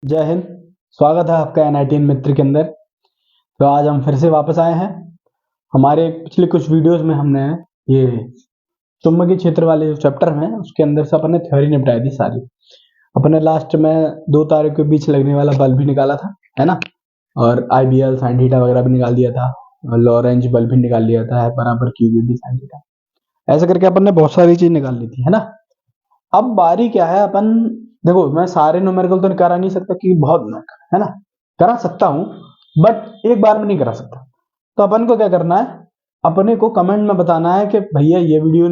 जय हिंद। स्वागत है आपका एनआईटीएन मित्र के अंदर। तो आज हम फिर से वापस आए हैं। हमारे पिछले कुछ वीडियोस में हमने ये चुंबकीय क्षेत्र वाले जो चैप्टर में उसके अंदर से अपने थ्योरी निपटाई थी सारी। अपने लास्ट में दो तारों के बीच लगने वाला बल भी निकाला था, है ना, और आईबीएल साइन थीटा वगैरह भी निकाल दिया था, लॉरेंज बल भी निकाल लिया था, है बराबर क्यू बी साइन थीटा। ऐसा करके अपन ने बहुत सारी चीज निकाल ली थी, है ना। अब बारी क्या है, अपन देखो मैं सारे न्यूमेरिकल तो करा नहीं सकता कि बहुत है ना, करा सकता हूं बट एक बार में नहीं करा सकता। तो अपन को क्या करना है, अपने को कमेंट में बताना है कि भैया ये वीडियो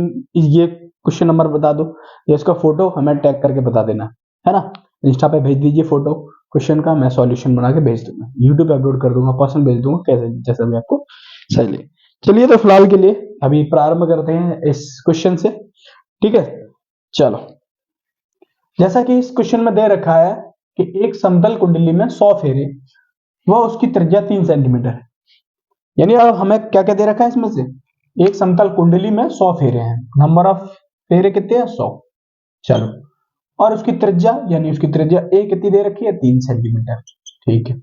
ये क्वेश्चन नंबर बता दो या इसका फोटो हमें टैग करके बता देना, है ना। इंस्टा पे भेज दीजिए फोटो क्वेश्चन का, मैं सॉल्यूशन बना के भेज दूंगा, यूट्यूब पे अपलोड कर दूंगा, पर्सनल भेज दूंगा, कैसे जैसा भी आपको सही लगे। चलिए तो फिलहाल के लिए अभी प्रारंभ करते हैं इस क्वेश्चन से, ठीक है। चलो, जैसा कि इस क्वेश्चन में दे रखा है कि एक समतल कुंडली में 100 फेरे व उसकी त्रिज्या 3 सेंटीमीटर है। यानी अब हमें क्या क्या दे रखा है इसमें से, एक समतल कुंडली में 100 फेरे हैं, नंबर ऑफ फेरे कितने हैं 100। चलो, और उसकी त्रिज्या यानी उसकी त्रिज्या ए कितनी दे रखी है 3 सेंटीमीटर, ठीक है।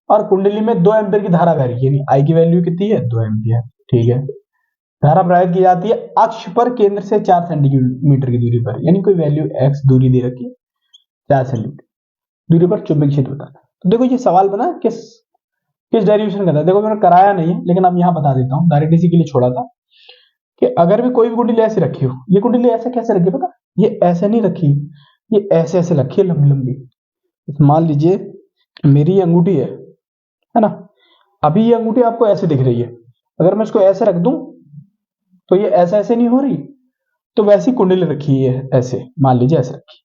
और कुंडली में 2 एम्पीयर की धारा बह रही है, यानी आई की वैल्यू कितनी है 2 एम्पीयर, ठीक है। धारा प्रवाहित की जाती है अक्ष पर केंद्र से 4 सेंटीमीटर की दूरी पर, यानी कोई वैल्यू एक्स दूरी दे रखी है 4 सेंटीमीटर दूरी पर चुंबकीय क्षेत्र बताना। तो देखो ये सवाल बना किस किस डेरिवेशन का था, देखो मैंने कराया नहीं है लेकिन अब यहां बता देता हूं, डायरेक्ट इसी के लिए छोड़ा था कि अगर भी कोई भी कुंडली ऐसी रखी हो, ये कुंडली ऐसे कैसे रखी पता, ये ऐसे नहीं रखी, ये ऐसे ऐसे रखी है लंबी लंबी। मान लीजिए मेरी अंगूठी है ना, अभी ये अंगूठी आपको ऐसे दिख रही है, अगर मैं इसको ऐसे रख दूं तो ये ऐसे ऐसे नहीं हो रही, तो वैसी कुंडली रखी है ऐसे, मान लीजिए ऐसे रखी,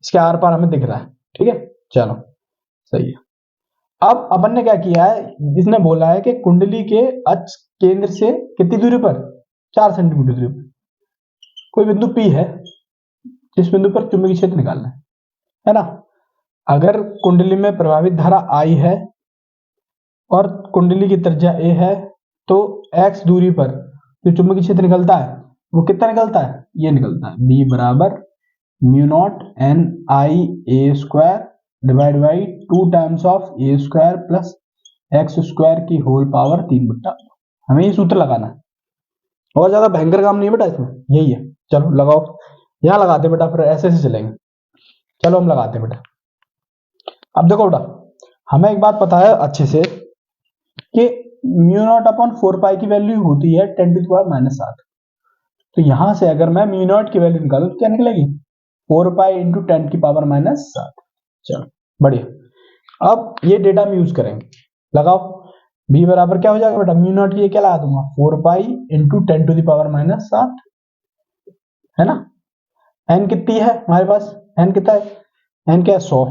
इसके आर पार हमें दिख रहा है, ठीक है। चलो सही है। अब अपन ने क्या किया है, इसने बोला है कि कुंडली के अक्ष केंद्र से कितनी दूरी पर 4 सेंटीमीटर दूरी पर कोई बिंदु P है, जिस बिंदु पर चुंबकीय क्षेत्र निकालना है ना। अगर कुंडली में प्रभावित धारा I है और कुंडली की त्रिज्या A है, तो x दूरी पर जो चुंबकीय क्षेत्र निकलता है वो कितना निकलता है, ये निकलता है B बराबर mu not an I A square divide by 2 times of a square plus x square की होल पावर 3/2। हमें ये सूत्र लगाना है, और ज्यादा भयंकर काम नहीं बेटा इसमें, यही है। चलो लगाओ, यहां लगाते बेटा, फिर ऐसे ऐसे चलेंगे। चलो हम लगाते बेटा। अब देखो बेटा, हमें एक बात पता है अच्छे से कि म्यू नॉट अपॉन 4 पाई की वैल्यू होती है 10⁻⁻7। तो यहां से अगर मैं म्यू नॉट की वैल्यू निकालू तो क्या निकलेगी 4 पाई इंटू 10⁻⁻7। चलो बढ़िया। अब ये डेटा हम यूज करेंगे, लगाओ। b बराबर क्या हो जाएगा बेटा, म्यू नॉट की ये क्या लगा दूंगा 4 पाई इंटू 10⁻⁻7, है ना। n कितनी है हमारे पास, n कितना है, n क्या है 100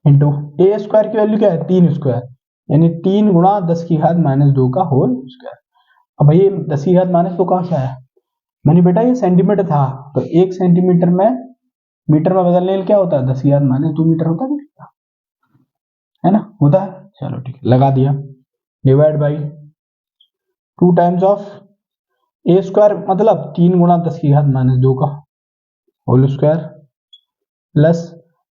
इंटू ए स्क्वायर की वैल्यू क्या है 3 स्क्वायर, यानी 3 गुणा 10⁻⁻2 का होल स्क्वायर। अब भाई 10⁻⁻2 कहां से आया, मैंने बेटा ये सेंटीमीटर था, तो 1 सेंटीमीटर में मीटर में बदलने के क्या होता है 10⁻⁻2 मीटर होता है ना, होता है। चलो ठीक है, लगा दिया, divide by 2 times of a square मतलब 3 गुणा 10⁻⁻2 का whole square plus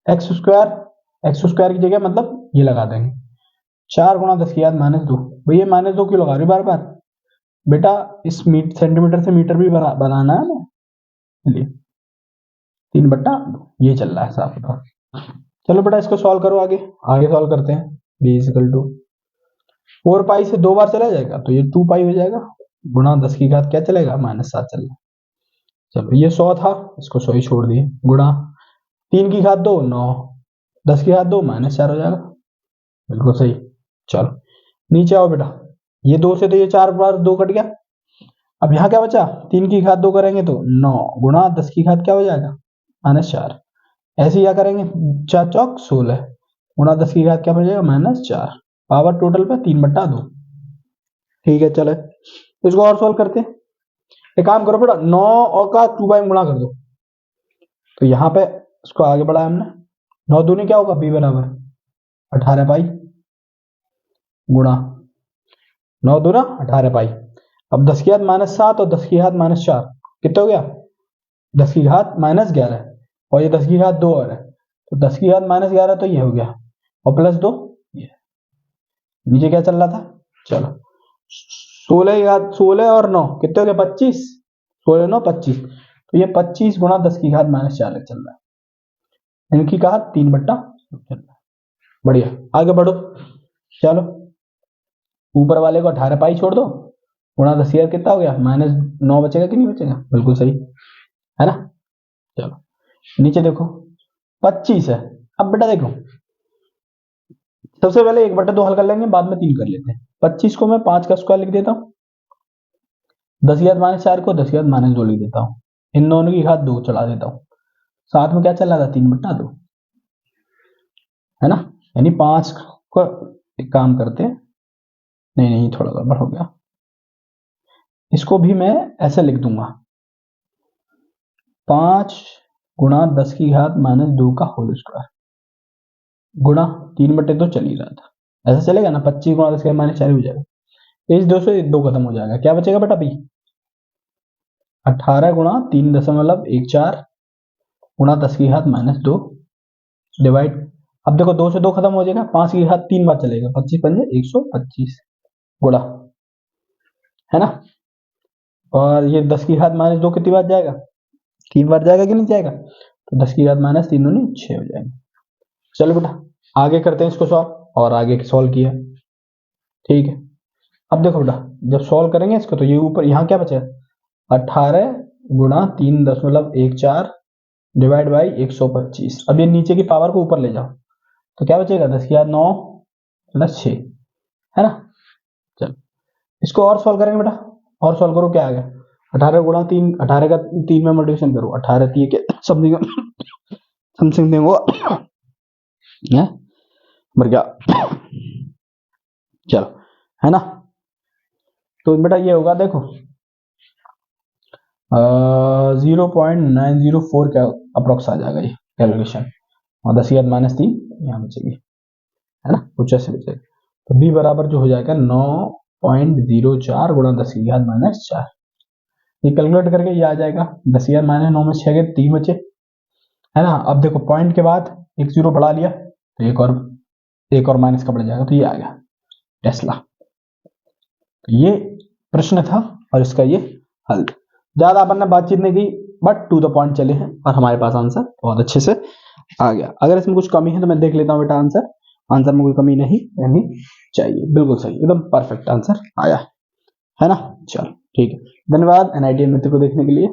x square की जगह मतलब ये लगा देंगे 4 गुणा 10⁻⁻2। भैया -2 क्यों लगा रहे बार बार बेटा, इस सेंटीमीटर से मीटर भी बनाना है ना, इसलिए 3/2 ये चल रहा है साफ बताओ। चलो बेटा इसको सॉल्व करो, आगे आगे सॉल्व करते हैं। b इक्वल टू 4 पाई से 2 बार चला जाएगा तो ये 2 पाई हो जाएगा, गुणा 10 की घात क्या चलेगा -7 चल रहा। चलो ये 100 था, इसको 100 ही छोड़ दिए, गुणा 3 की घात 2 9, 10 की घात 2 -4 हो जाएगा, बिल्कुल सही। चलो नीचे आओ बेटा, ये 2 से तो ये 4 बार 2 कट गया, अब यहाँ क्या बचा 3 की घात 2 करेंगे तो 9 गुणा 10 की घात क्या हो जाएगा -4। ऐसे क्या करेंगे 4 चौक 16 गुणा 10 की घात क्या बन जाएगा -4, पावर टोटल पे 3/2। ठीक है चले इसको और सोल्व करते हैं। एक काम करो बेटा 9 और का 2 बाई गुणा कर दो, तो यहाँ पे इसको आगे बढ़ाया हमने, 9 दूनी क्या होगा b बराबर 18 पाई गुणा 9 दूना 18 पाई। अब 10 की घात -7 और 10 की घात -4 कितना हो गया 10 की घात -11, और ये 10 की घात 2 और है, तो 10 की घात -11 तो ये हो गया, और प्लस 2 ये। नीचे क्या चल रहा था, चलो 16 की घात 16 और 9 कितने हो गए 25, 16 9 25, तो ये 25 गुणा 10 की घात -4 चल रहा है, इनकी कहा 3/, चल रहा है। बढ़िया, आगे बढ़ो। चलो ऊपर वाले को 18 पाई छोड़ दो, गुणा 10 की घात कितना हो गया, -9 बचेगा कि नहीं बचेगा, बिल्कुल सही है ना। चलो नीचे देखो 25 है। अब बेटा देखो, सबसे पहले 1/2 हल कर लेंगे, बाद में 3 कर लेते हैं। 25 को मैं 5 का स्क्वायर लिख देता हूँ, 10 की घात -4 को 10 की घात -2 लिख देता हूँ, इन दोनों की घात 2 चढ़ा देता हूँ, साथ में क्या चल रहा था 3/2, है ना। यानी 5 को एक काम करते हैं, नहीं थोड़ा गड़बड़ हो गया, इसको भी मैं ऐसे लिख दूंगा, 5 गुणा 10 की घात -2 का होल स्क्वायर गुणा 3/2 चल ही रहा था, ऐसा चलेगा ना। 25 गुणा 10 की घात -4 हो जाएगा, इस 2 से 2 खत्म हो जाएगा, क्या बचेगा बेटा बी, 18 गुणा 3.14 गुणा 10 की घात -2 डिवाइड, अब देखो 2 से 2 खत्म हो जाएगा, 5 की घात 3 बार चलेगा, 25 पंजे 125 गुणा, है ना। और ये 10 की घात -2 कितनी बार जाएगा, 3 बार जाएगा कि नहीं जाएगा, तो 10 की घात -3 दूनी 6 हो जाएगा। चलो बेटा आगे करते हैं इसको सॉल्व, और आगे सॉल्व किया, ठीक है। अब देखो बेटा जब सॉल्व करेंगे इसको, तो ये ऊपर यहाँ क्या बचा, 18 गुणा 3.14 डिवाइड बाई 125, अब ये नीचे की पावर को ऊपर ले जाओ, तो क्या बचेगा 10 की घात 9 प्लस 6, है ना। चलो इसको और सॉल्व करेंगे बेटा, और सॉल्व करो, क्या आ गया 18 गुणा 3, 18 का 3 में मल्टीप्लिकेशन करो, 18 3 के समथिंग वो मर गया, चलो है ना। तो बेटा ये होगा देखो 0.904 का अप्रोक्स आ जाएगा ये कैलकुलेशन, और 10 की घात -3 यहाँ बचेगी, है ना, कुछ ऐसे बचेगा। तो बी बराबर जो हो जाएगा 9.04 गुणा 10 की घात -4, ये कैलकुलेट करके ये आ जाएगा, 10 की घात -9 में 6 के 3 बचे, है ना। अब देखो पॉइंट के बाद एक 0 बढ़ा लिया, तो एक और माइनस का बढ़ जाएगा, तो ये आ गया टेस्ला। तो ये प्रश्न था और इसका ये हल, ज्यादा अपन ने बातचीत नहीं की, बट टू द पॉइंट चले हैं, और हमारे पास आंसर बहुत अच्छे से आ गया। अगर इसमें कुछ कमी है तो मैं देख लेता हूँ बेटा, आंसर में कोई कमी नहीं रहनी चाहिए, बिल्कुल सही, एकदम परफेक्ट आंसर आया है ना। चलो ठीक है, धन्यवाद NITM मित्र को देखने के लिए।